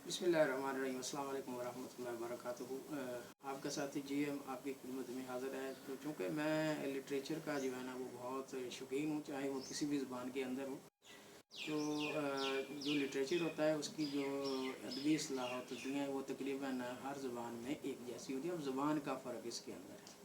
बिस्मिल्लाहिर्रहमानिर्रहीम, अस्सलाम वालेकुम वरहमतुल्लाहि वबरकातुहू। आपका साथी GM आपकी खिदमत में हाज़िर है। तो चूँकि मैं लिटरेचर का जो है ना वो बहुत शौकीन हूँ, चाहे वो किसी भी ज़बान के अंदर हो। तो जो लिटरेचर होता है उसकी जो अदबी इस्लाह होती हैं वो तकरीबन हर ज़बान में एक जैसी होती है। अब ज़बान का फ़र्क इसके अंदर है।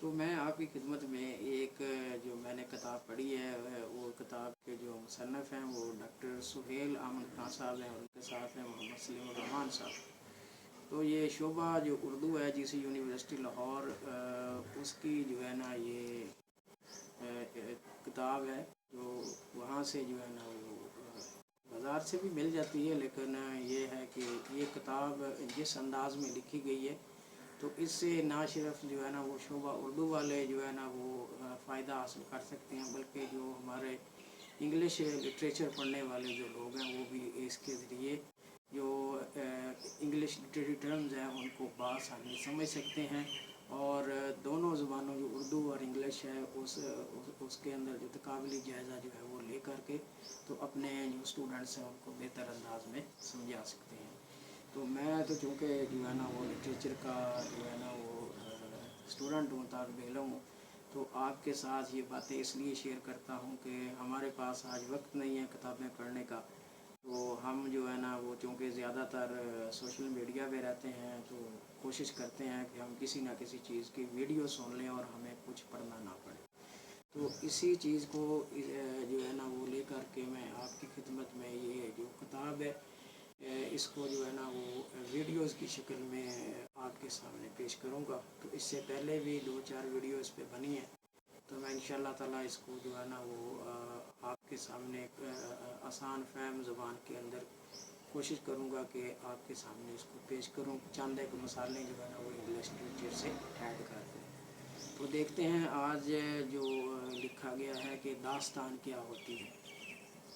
तो मैं आपकी खिदमत में एक जो मैंने किताब पढ़ी है वो किताब के जो मुसन्निफ़ हैं वो डॉक्टर सुहेल अहमद खान साहब हैं और उनके साथ हैं मोहम्मद सलीम रहमान साहब। तो ये शोबा जो उर्दू है जिस यूनिवर्सिटी लाहौर उसकी जो है ना ये किताब है। तो वहाँ से जो है ना वो बाज़ार से भी मिल जाती है, लेकिन ये है कि ये किताब जिस अंदाज़ में लिखी गई है तो इससे ना सिर्फ जो है ना वो शोबा उर्दू वाले जो है ना वो फ़ायदा हासिल कर सकते हैं, बल्कि जो हमारे इंग्लिश लिटरेचर पढ़ने वाले जो लोग हैं वो भी इसके ज़रिए जो इंग्लिश लिटरेरी टर्म्स हैं उनको बआसानी समझ सकते हैं। और दोनों ज़बानों जो उर्दू और इंग्लिश है उसके अंदर जो तकाबली जायज़ा जो है वो ले करके तो अपने जो स्टूडेंट्स हैं उनको बेहतर अंदाज में समझा सकते हैं। तो मैं तो चूँकि जो है ना वो लिटरेचर का जो है ना वो स्टूडेंट हूँ, तालिब इल्म हूँ, तो आपके साथ ये बातें इसलिए शेयर करता हूँ कि हमारे पास आज वक्त नहीं है किताबें पढ़ने का। तो हम जो है ना वो चूँकि ज़्यादातर सोशल मीडिया पे रहते हैं तो कोशिश करते हैं कि हम किसी न किसी चीज़ की वीडियो सुन लें और हमें कुछ पढ़ना ना पड़े। तो इसी चीज़ को जो है ना वो लेकर के मैं आपकी खिदमत में ये जो किताब है इसको जो है ना वो वीडियोस की शक्ल में आपके सामने पेश करूँगा। तो इससे पहले भी 2-4 वीडियो इस पे बनी है, तो मैं इंशाल्लाह ताला इसको जो है ना वो आपके सामने आसान फ़हम ज़बान के अंदर कोशिश करूँगा कि आपके सामने इसको पेश करूँ। चंद एक मसाले जो है ना वो इंग्लिश लिटरेचर से ऐड कर दूँ। तो देखते हैं आज जो लिखा गया है कि दास्तान क्या होती है।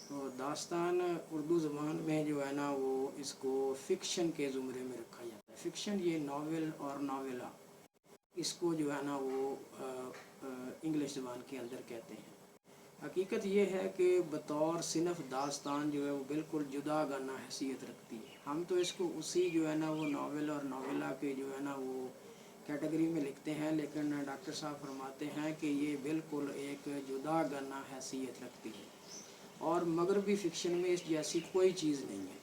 तो दास्तान उर्दू ज़बान में जो है ना वो इसको फ़िक्शन के ज़ुमरे में रखा जाता है। फ़िक्शन ये नावल और नावला इसको जो है ना वो इंग्लिश ज़बान के अंदर कहते हैं। हकीकत ये है कि बतौर सिनफ दास्तान जो है वो बिल्कुल जुदा गाना हैसियत रखती है। हम तो इसको उसी जो है ना वो नावल और नावला के जो है ना वो कैटेगरी में लिखते हैं, लेकिन डॉक्टर साहब फरमाते हैं कि ये बिल्कुल एक जुदा गाना हैसियत रखती है और मगरबी फ़िक्शन में इस जैसी कोई चीज़ नहीं है।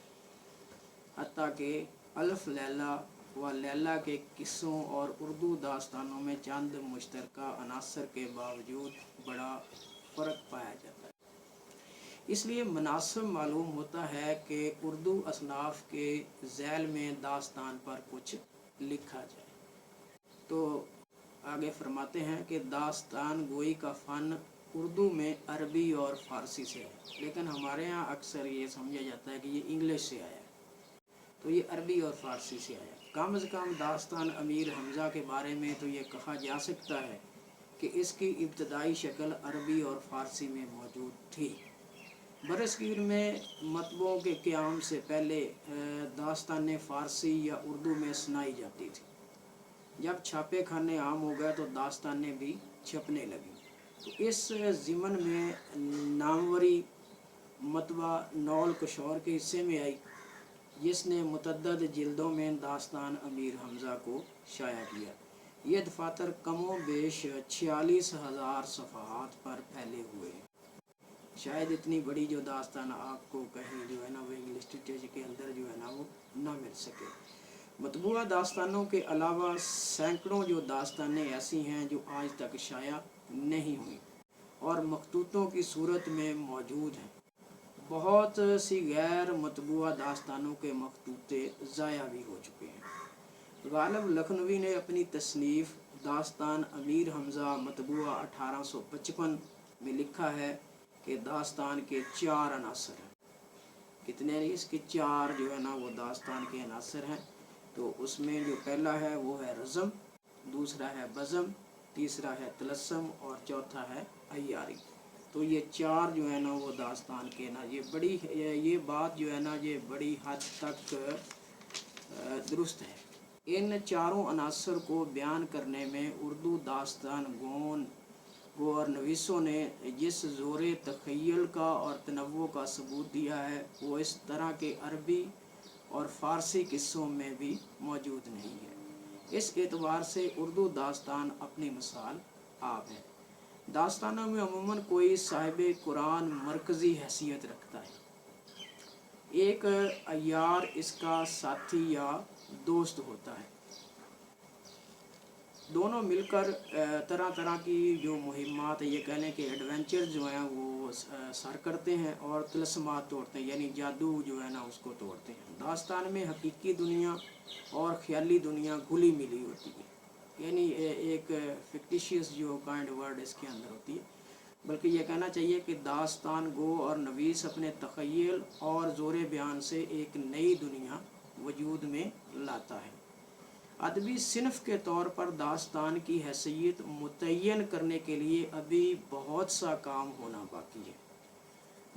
हत्ता कि अल्फ़ लैला व लैला के किस्सों और उर्दू दास्तानों में चंद मुश्तरका अनासर के बावजूद बड़ा फ़र्क पाया जाता है। इसलिए मुनासिब मालूम होता है कि उर्दू असनाफ़ के ज़ैल में दास्तान पर कुछ लिखा जाए। तो आगे फरमाते हैं कि दास्तान गोई का फ़न उर्दू में अरबी और फ़ारसी से है, लेकिन हमारे यहाँ अक्सर ये समझा जाता है कि ये इंग्लिश से आया है, तो ये अरबी और फ़ारसी से आया। कम से कम दास्तान अमीर हमज़ा के बारे में तो ये कहा जा सकता है कि इसकी इब्तदाई शक्ल अरबी और फ़ारसी में मौजूद थी। बरसगीर में मतबों के क़याम से पहले दास्तानें फ़ारसी या उर्दू में सुनाई जाती थी। जब छापे खाने आम हो गए तो दास्तानें भी छपने लगी। तो इस ज़िमन में नामवरी मतबा नौल कशौर के हिस्से में आई, जिसने मुतद्दद जिल्दों में दास्तान अमीर हमज़ा को शाया किया। ये दफातर कमो बेश 46,000 सफ़हात पर फैले हुए हैं। शायद इतनी बड़ी जो दास्तान आपको कहीं जो है ना वो इंग्लिश लिटरेचर के अंदर जो है ना वो ना मिल सके। मतबूआ दास्तानों के अलावा सैकड़ों जो दास्तानें ऐसी हैं जो आज तक शाया नहीं हुई और मखतूतों की सूरत में मौजूद हैं। बहुत सी गैर मतबूआ दास्तानों के मखतूते ज़ाया भी हो चुके हैं। गालिब लखनवी ने अपनी तसनीफ़ दास्तान अमीर हमज़ा मतबूआ 1855 में लिखा है कि दास्तान के 4 अनासर हैं। कितने इसके 4 जो है ना वो दास्तान के अनासर हैं। तो उसमें जो पहला है वो है रज़म, दूसरा है बज़म, तीसरा है तलस्सम और चौथा है अय्यारी। तो ये 4 जो है ना वो दास्तान के ना ये बात जो है ना ये बड़ी हद तक दुरुस्त है। इन चारों अनासर को बयान करने में उर्दू दास्तान गो और नवीसों ने जिस ज़ोरे तख़य्युल का और तनव्वुर का सबूत दिया है वो इस तरह के अरबी اور فارسی قصوں میں بھی موجود نہیں ہے۔ اس اعتبار سے اردو داستان اپنی مثال آپ ہے۔ داستانوں میں عموماً کوئی صاحب قرآن مرکزی حیثیت رکھتا ہے۔ ایک عیار اس کا ساتھی یا دوست ہوتا ہے۔ دونوں مل کر طرح طرح کی جو مہمات، یہ کہہ لیں کہ ایڈونچر جو ہیں وہ سر کرتے ہیں اور طلسمات توڑتے ہیں، یعنی جادو جو ہے نا اس کو توڑتے ہیں۔ داستان میں حقیقی دنیا اور خیالی دنیا گھلی ملی ہوتی ہے، یعنی ایک فکٹیشیس جو کائنڈ ورڈ اس کے اندر ہوتی ہے، بلکہ یہ کہنا چاہیے کہ داستان گو اور نویس اپنے تخیل اور زور بیان سے ایک نئی دنیا وجود میں لاتا ہے۔ ادبی صنف کے طور پر داستان کی حیثیت متعین کرنے کے لیے ابھی بہت سا کام ہونا باقی ہے۔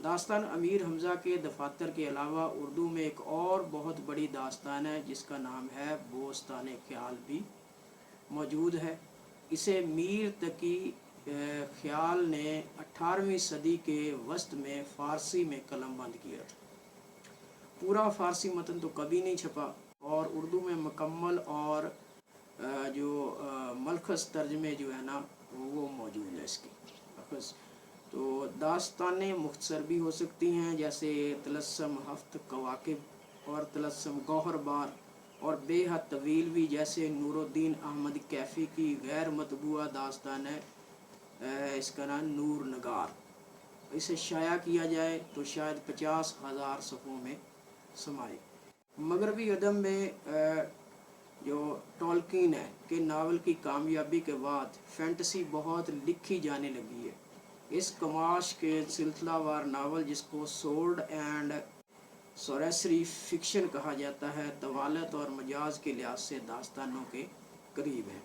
داستان امیر حمزہ کے دفاتر کے علاوہ اردو میں ایک اور بہت بڑی داستان ہے جس کا نام ہے بوستان خیال بھی موجود ہے۔ اسے میر تقی خیال نے 18ویں صدی کے وسط میں فارسی میں قلم بند کیا تھا۔ پورا فارسی متن تو کبھی نہیں چھپا، اور اردو میں مکمل اور جو ملخص ترجمے جو ہے نا وہ موجود ہے اس کی۔ تو داستانیں مختصر بھی ہو سکتی ہیں، جیسے طلسم ہفت کواکب اور طلسم گوہر بار، اور بے حد طویل بھی، جیسے نور الدین احمد کیفی کی غیر مطبوعہ داستان ہے، اس کا نام نور نگار۔ اسے شائع کیا جائے تو شاید 50,000 صفحوں میں سمائے۔ مغربی ادب میں جو ٹولکین ہے کہ ناول کی کامیابی کے بعد فینٹسی بہت لکھی جانے لگی ہے۔ اس کماش کے سلسلہ وار ناول، جس کو سورڈ اینڈ سوریسری فکشن کہا جاتا ہے، طوالت اور مجاز کے لحاظ سے داستانوں کے قریب ہے۔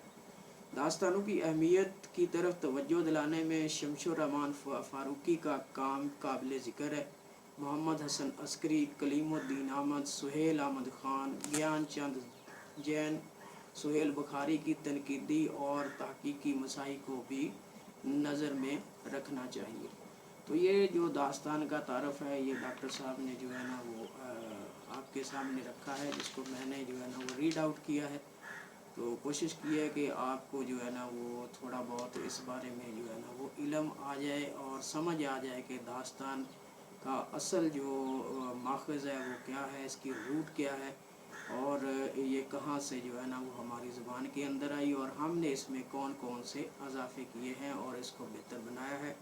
داستانوں کی اہمیت کی طرف توجہ دلانے میں شمس الرحمن فاروقی کا کام قابل ذکر ہے۔ محمد حسن عسکری، کلیم الدین احمد، سہیل احمد خان، گیان چند جین، سہیل بخاری کی تنقیدی اور تحقیقی مساعی کو بھی نظر میں رکھنا چاہیے۔ تو یہ جو داستان کا تعارف ہے، یہ ڈاکٹر صاحب نے جو ہے نا وہ آپ کے سامنے رکھا ہے، جس کو میں نے جو ہے نا وہ ریڈ آؤٹ کیا ہے۔ تو کوشش کی ہے کہ آپ کو جو ہے نا وہ تھوڑا بہت اس بارے میں جو ہے نا وہ علم آ جائے اور سمجھ آ جائے کہ داستان کا اصل جو ماخذ ہے وہ کیا ہے، اس کی روٹ کیا ہے، اور یہ کہاں سے جو ہے نا وہ ہماری زبان کے اندر آئی، اور ہم نے اس میں کون کون سے اضافے کیے ہیں اور اس کو بہتر بنایا ہے،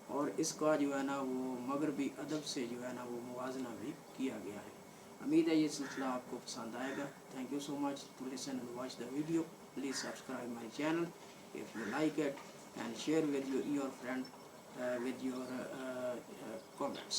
اور اس کا جو ہے نا وہ مغربی ادب سے جو ہے نا وہ موازنہ بھی کیا گیا ہے۔ امید ہے یہ سلسلہ آپ کو پسند آئے گا۔ Thank you so much to listen and watch the video. Please subscribe my channel if you like it, and share with your friend with your comments.